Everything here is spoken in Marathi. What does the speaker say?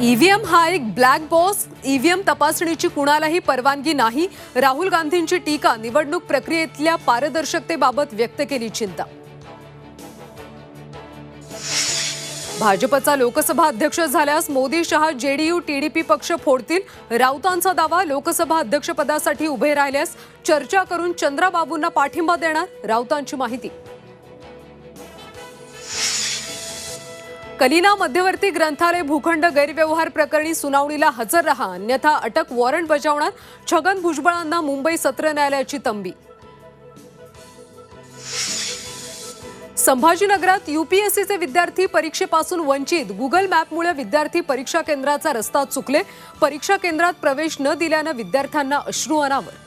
ईव्हीएम हा एक ब्लॅक बॉक्स. ईव्हीएम तपासणीची कुणालाही परवानगी नाही. राहुल गांधींची टीका. निवडणूक प्रक्रियेतल्या पारदर्शकतेबाबत व्यक्त केली चिंता. भाजपचा लोकसभा अध्यक्ष झाल्यास मोदी शहा जेडीयू टीडीपी पक्ष फोडतील. राऊतांचा दावा. लोकसभा अध्यक्षपदासाठी उभे राहिल्यास चर्चा करून चंद्राबाबूंना पाठिंबा देणार. राऊतांची माहिती. कलिना मध्यवर्ती ग्रंथालय भूखंड गैरव्यवहार प्रकरणी सुनावणीला हजर रहा, अन्यथा अटक वॉरंट बजावणार. छगन भुजबळांना मुंबई सत्र न्यायालयाची तंबी. संभाजीनगरात यूपीएससीचे विद्यार्थी परीक्षेपासून वंचित. गुगल मॅपमुळे विद्यार्थी परीक्षा केंद्राचा रस्ता चुकले. परीक्षा केंद्रात प्रवेश न दिल्यानं विद्यार्थ्यांना अश्रू अनावर.